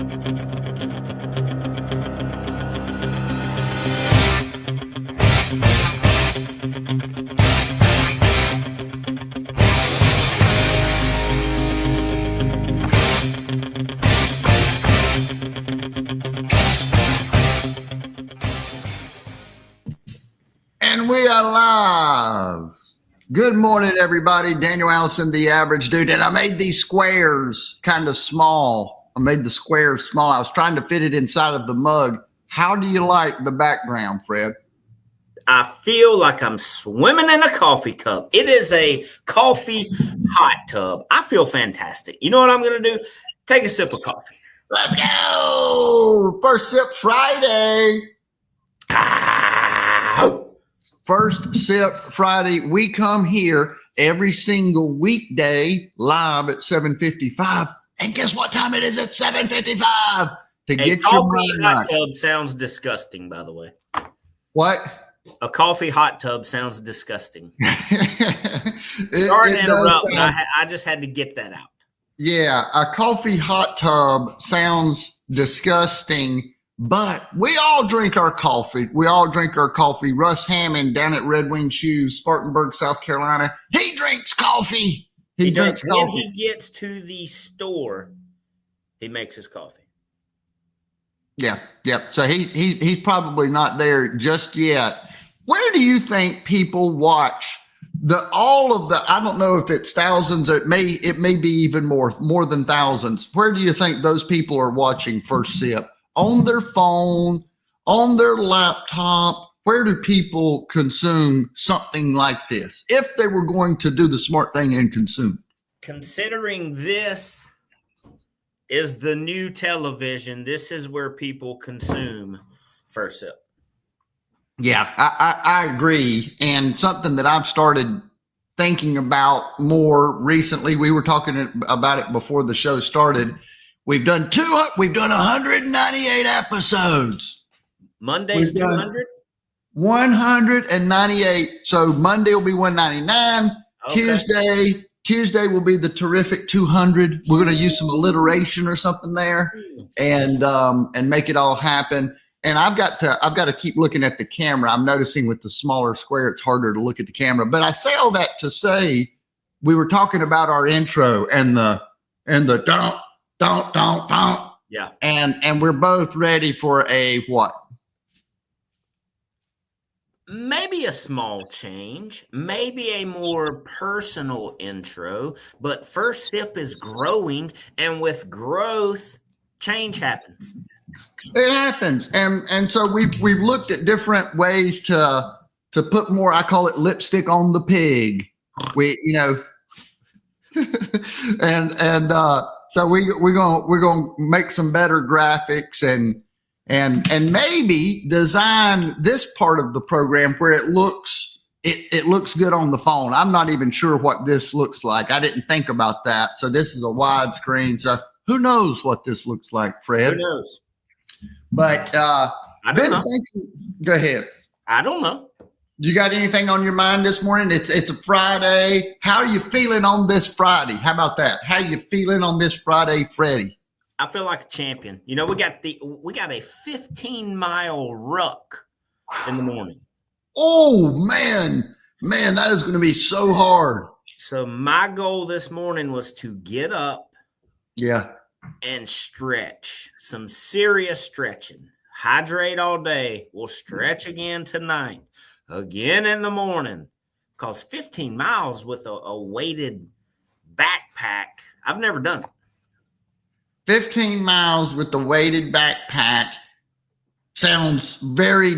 And we are live. Good morning, everybody. Daniel Allison, the average dude. And I made these squares kind of small. I made the squares small. I was trying to fit it inside of the mug. How do you like the background, Fred? I feel like I'm swimming in a coffee cup. It is a coffee hot tub. I feel fantastic. You know what I'm going to do? Take a sip of coffee. Let's go. First Sip Friday. First Sip Friday. We come here every single weekday live at 7:55. And guess what time it is at 7:55? To get your coffee hot tub sounds disgusting, by the way. What? A coffee hot tub sounds disgusting. Sorry to interrupt, but I just had to get that out. Yeah, a coffee hot tub sounds disgusting, but we all drink our coffee. We all drink our coffee. Russ Hammond down at Red Wing Shoes, Spartanburg, South Carolina, he drinks coffee. He drinks coffee. When he gets to the store, he makes his coffee. Yeah. So he's probably not there just yet. Where do you think people watch I don't know if it's thousands, it may be even more than thousands. Where do you think those people are watching First Sip? On their phone, on their laptop? Where do people consume something like this if they were going to do the smart thing and consume? Considering this is the new television, this is where people consume First Sip. Yeah, I agree. And something that I've started thinking about more recently, we were talking about it before the show started. We've done 198 episodes. Monday's 200? 198. So Monday will be 199. Okay. Tuesday will be the terrific 200. We're going to use some alliteration or something there and make it all happen. And I've got to keep looking at the camera. I'm noticing with the smaller square, it's harder to look at the camera. But I say all that to say, we were talking about our intro and the don't. Yeah. And we're both ready for a what? Maybe a small change, maybe a more personal intro. But First Sip is growing, and with growth, change happens. It happens, and so we've looked at different ways to put more. I call it lipstick on the pig. So we're gonna make some better graphics and maybe design this part of the program where it looks good on the phone. I'm not even sure what this looks like. I didn't think about that. So this is a widescreen. So who knows what this looks like, Fred? Who knows? But I don't know. Go ahead. I don't know. You got anything on your mind this morning? It's a Friday. How are you feeling on this Friday? How about that? How are you feeling on this Friday, Freddie? I feel like a champion. You know, we got a 15-mile ruck in the morning. Oh man, that is going to be so hard. So my goal this morning was to get up. Yeah. And stretch, some serious stretching. Hydrate all day. We'll stretch again tonight, again in the morning. Because 15 miles with a weighted backpack, I've never done it. 15 miles with the weighted backpack sounds very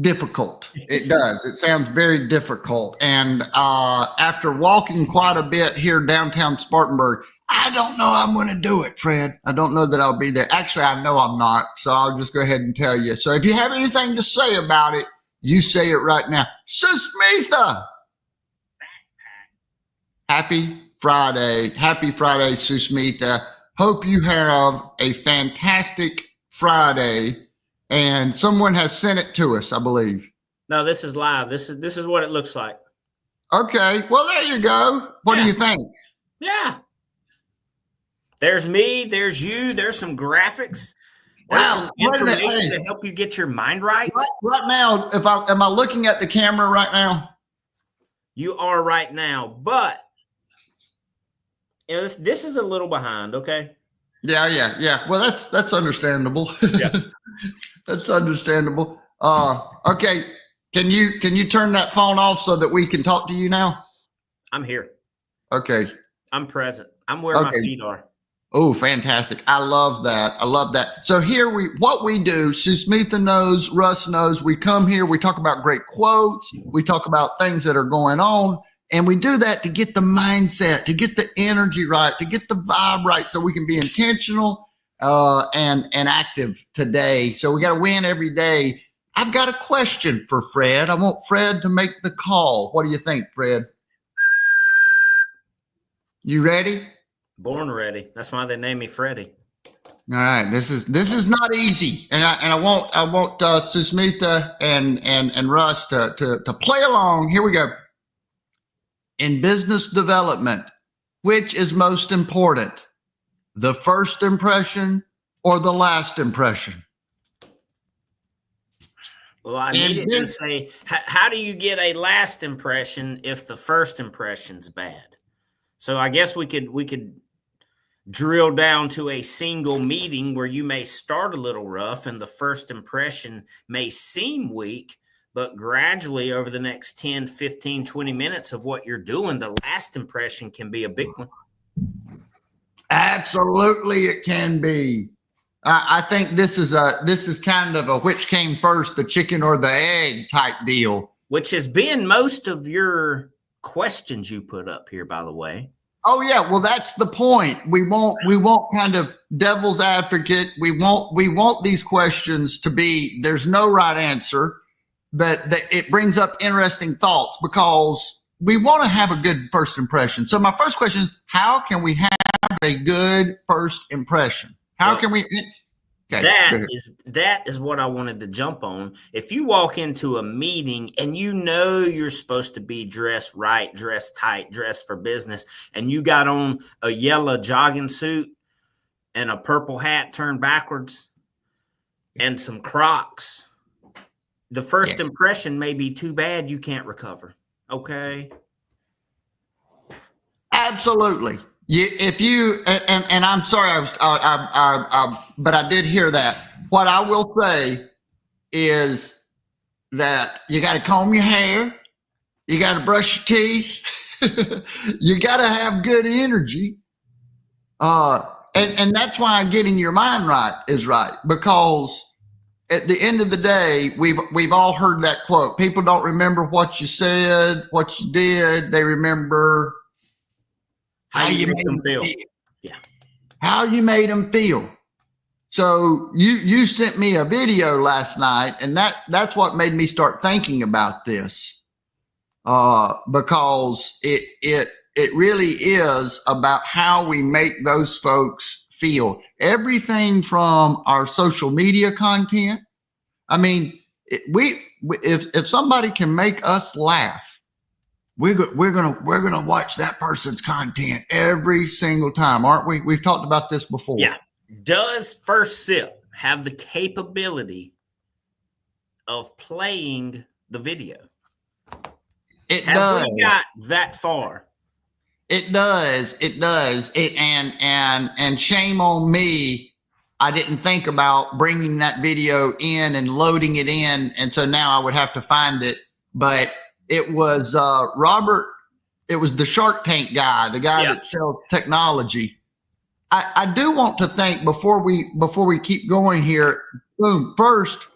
difficult. It does. It sounds very difficult. And after walking quite a bit here downtown Spartanburg, I don't know I'm going to do it, Fred. I don't know that I'll be there. Actually, I know I'm not, so I'll just go ahead and tell you. So if you have anything to say about it, you say it right now. Susmitha! Happy Friday. Happy Friday, Susmitha. Hope you have a fantastic Friday. And someone has sent it to us, I believe. No, this is live. This is what it looks like. Okay. Well, there you go. What do you think? Yeah. There's me. There's you. There's some graphics. There's Wow. some Wait a minute. information Hey. to help you get your mind right. Right now, am I looking at the camera right now? You are right now, but this is a little behind. Okay. Yeah. Well, that's understandable. Yeah. That's understandable. Okay. Can you turn that phone off so that we can talk to you now? I'm here. Okay. I'm present. I'm where my feet are. Oh, fantastic. I love that. So what we do, Susmitha knows, Russ knows, we come here, we talk about great quotes, we talk about things that are going on, and we do that to get the mindset, to get the energy right, to get the vibe right so we can be intentional and active today. So we got to win every day. I've got a question for Fred. I want Fred to make the call. What do you think, Fred? You ready? Born ready. That's why they named me Freddie. All right. This is not easy, and I want Susmitha and Russ to play along. Here we go. In business development, which is most important, the first impression or the last impression? Well, I needed to say, how do you get a last impression if the first impression's bad? So I guess we could drill down to a single meeting where you may start a little rough and the first impression may seem weak, but gradually over the next 10, 15, 20 minutes of what you're doing, the last impression can be a big one. Absolutely, it can be. I think this is kind of a which came first, the chicken or the egg type deal. Which has been most of your questions you put up here, by the way. Oh yeah, well that's the point. We won't kind of devil's advocate. We want these questions to be there's no right answer, but it brings up interesting thoughts because we want to have a good first impression. So my first question is, how can we have a good first impression? How can we? Okay, that is what I wanted to jump on. If you walk into a meeting and you know you're supposed to be dressed right, dressed tight, dressed for business, and you got on a yellow jogging suit and a purple hat turned backwards and some Crocs, the first impression may be too bad you can't recover. Okay. Absolutely. If you and I'm sorry, but I did hear that. What I will say is that you got to comb your hair, you got to brush your teeth, you got to have good energy, and that's why getting your mind right is right, because at the end of the day, we've all heard that quote. People don't remember what you said, what you did. They remember how you made them feel. Yeah. How you made them feel. So you sent me a video last night, and that's what made me start thinking about this. Because it really is about how we make those folks feel. Everything from our social media content. I mean, if somebody can make us laugh, we're gonna watch that person's content every single time, aren't we? We've talked about this before. Yeah. Does First Sip have the capability of playing the video? Have we got that far? It does. And shame on me. I didn't think about bringing that video in and loading it in, and so now I would have to find it. But it was Robert. It was the Shark Tank guy, the guy that sells technology. I do want to thank before we keep going here. Boom. First,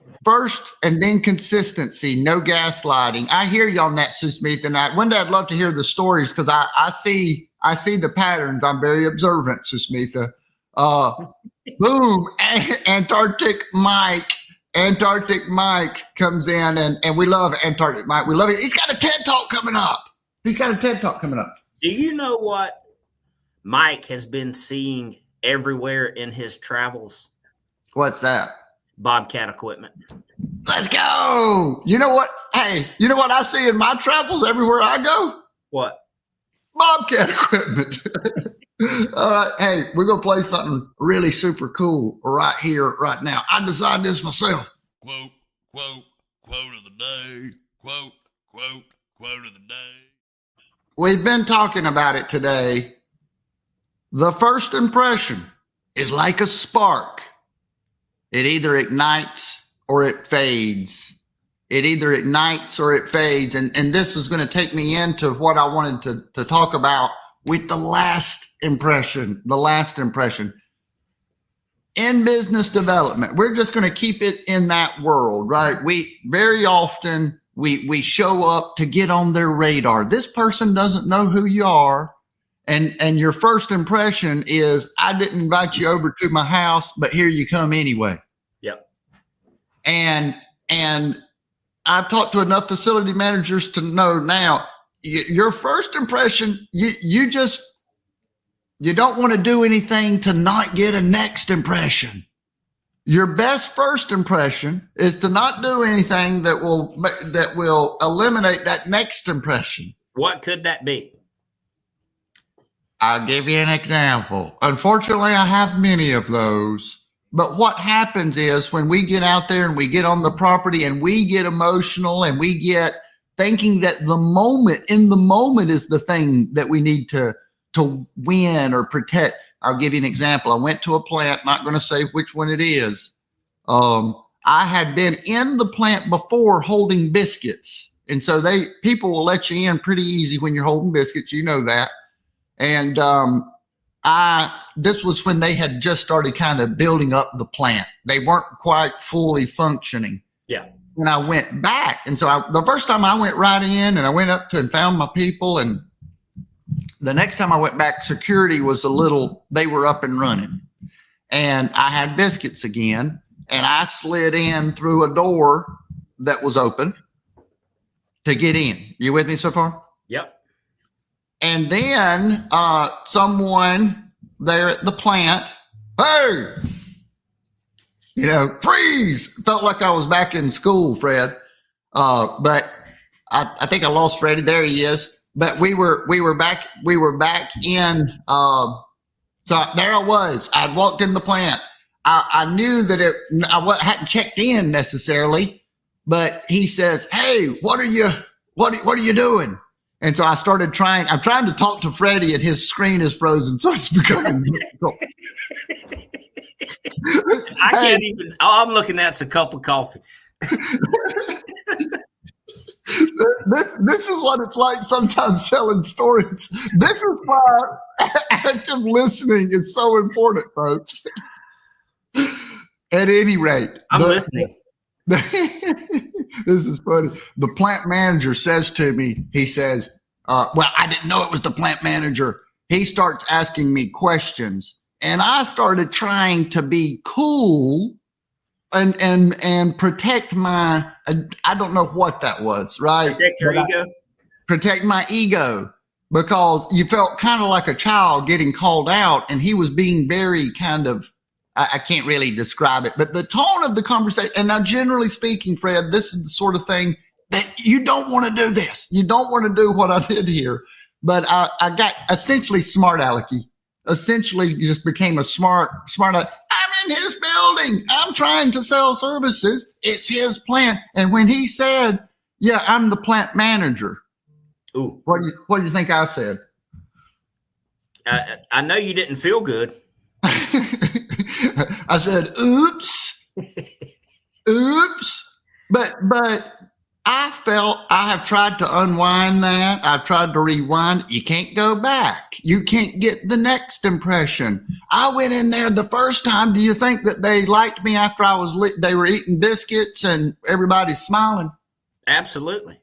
and then consistency. No gaslighting. I hear you on that, Susmitha. And one day I'd love to hear the stories because I see the patterns. I'm very observant, Susmitha. Boom. Antarctic Mike comes in, and we love Antarctic Mike. We love it. He's got a TED Talk coming up. Do you know what Mike has been seeing everywhere in his travels? What's that? Bobcat equipment. Let's go. You know what? Hey, you know what I see in my travels everywhere I go? What? Bobcat equipment. All right. Hey, we're going to play something really super cool right here, right now. I designed this myself. Quote, quote, quote of the day. Quote, quote, quote of the day. We've been talking about it today. The first impression is like a spark. It either ignites or it fades. It either ignites or it fades. And this is going to take me into what I wanted to talk about with the last impression. In business development, we're just going to keep it in that world, right? We very often we show up to get on their radar. This person doesn't know who you are. And your first impression is, I didn't invite you over to my house, but here you come anyway. Yep. And I've talked to enough facility managers to know now, your first impression, you don't want to do anything to not get a next impression. Your best first impression is to not do anything that will eliminate that next impression. What could that be? I'll give you an example. Unfortunately, I have many of those. But what happens is when we get out there and we get on the property and we get emotional and we get thinking that in the moment is the thing that we need to win or protect. I'll give you an example. I went to a plant, not going to say which one it is. I had been in the plant before holding biscuits. And so people will let you in pretty easy when you're holding biscuits. You know that. And this was when they had just started kind of building up the plant. They weren't quite fully functioning. Yeah. And I went back. And so the first time I went right in and I went up to and found my people. And the next time I went back, security was they were up and running. And I had biscuits again. And I slid in through a door that was open to get in. You with me so far? Yep. And then someone there at the plant, hey, freeze. Felt like I was back in school, Fred. But I think I lost Freddie. There he is. But we were back in. So there I was. I'd walked in the plant. I knew that I hadn't checked in necessarily, but he says, "Hey, what are you doing?" And so I'm trying to talk to Freddie and his screen is frozen. So it's becoming difficult. I can't even, all I'm looking at's a cup of coffee. This is what it's like sometimes telling stories. This is why active listening is so important, folks. At any rate, I'm listening. This is funny. The plant manager says to me, he says, well, I didn't know it was the plant manager. He starts asking me questions and I started trying to be cool and protect my, I don't know what that was, right? Protect your ego. Protect my ego, because you felt kind of like a child getting called out, and he was being very kind of, I can't really describe it, but the tone of the conversation, and now generally speaking, Fred, this is the sort of thing that you don't want to do this. You don't want to do what I did here. But I got essentially smart alecky. Essentially just became a smart. I'm in his building. I'm trying to sell services. It's his plant. And when he said, yeah, I'm the plant manager. Ooh. What do you think I said? I know you didn't feel good. I said, oops, oops. But I felt I have tried to unwind that. I've tried to rewind. You can't go back. You can't get the next impression. I went in there the first time. Do you think that they liked me after they were eating biscuits and everybody's smiling? Absolutely.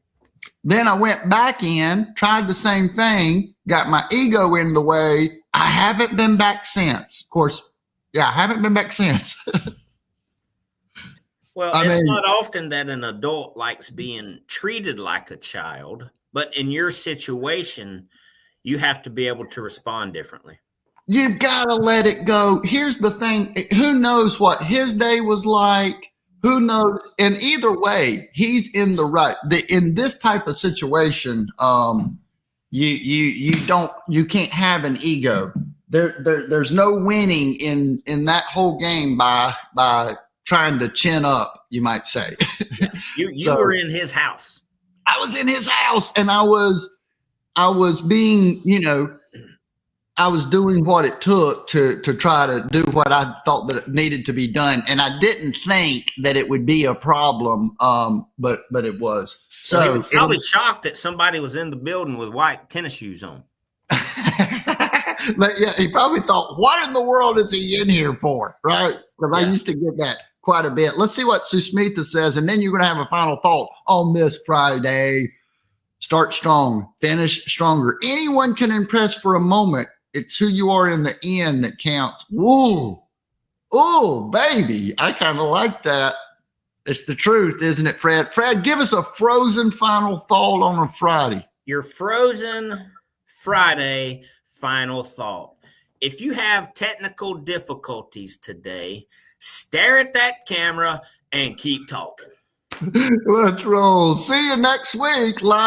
Then I went back in, tried the same thing, got my ego in the way. I haven't been back since. Of course, yeah, I haven't been back since. Well, it's not often that an adult likes being treated like a child, but in your situation, you have to be able to respond differently. You've got to let it go. Here's the thing. Who knows what his day was like? Who knows? And either way, he's in the right. In this type of situation, you can't have an ego. there's no winning in that whole game by trying to chin up, you might say. You So- were in his house. I was in his house, and I was being, I was doing what it took to try to do what I thought that it needed to be done, and I didn't think that it would be a problem, but it was. So he So was probably shocked that somebody was in the building with white tennis shoes on. But yeah, he probably thought, what in the world is he in here for? Right? Because Yeah. I used to get that quite a bit. Let's see what Susmitha says, and then you're going to have a final thought on this Friday. Start strong, finish stronger. Anyone can impress for a moment. It's who you are in the end that counts. Ooh, baby. I kind of like that. It's the truth, isn't it, Fred? Fred, give us a frozen final thought on a Friday. Your frozen Friday final thought. If you have technical difficulties today, stare at that camera and keep talking. Let's roll. See you next week. Live